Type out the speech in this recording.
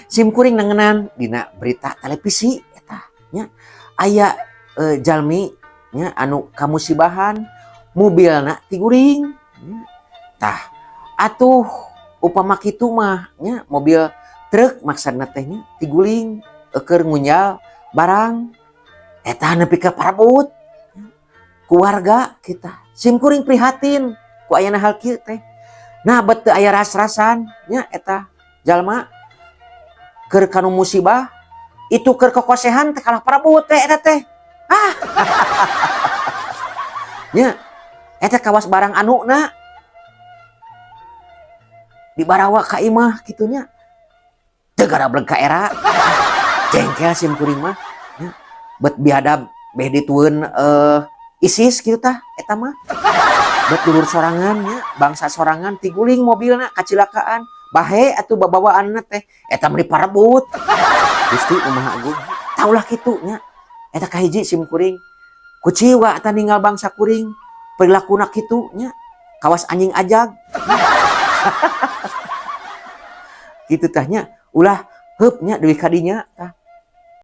sim kuring nangenan dina berita televisi eta nya aya jalmi nya anu kamusibahan mobilna ti guring tah atuh upama kitu mah nya mobil truk maksudna teh nya ti guling keur ngunjal barang eta nepi ka parabot keluarga kita sim kuring prihatin ku ayana hal kieu teh nah bet teu aya ras-rasan nya eta jalma keur kanu musibah itu keur kokosehan teh kalah parabot teh eta teh nya eta kawas barang anuna dibarawa ka imah kitunya teu garableg ka era jengkel sim kuring mah nya bet biadab beh ditueun ISIS kitu tah eta mah bet dulur sorangan nya bangsa sorangan ti guling mobilna kacilakaan bahe atuh babawaanna teh eta mah diparebut Gusti Maha Agung taulah kitu nya eta kahiji sim kuring kuciwa eta ninggal bangsa kuring perilaku nak kitu nya kawas anjing ajag gitu tah nya ulah heup nya deui kadinya tah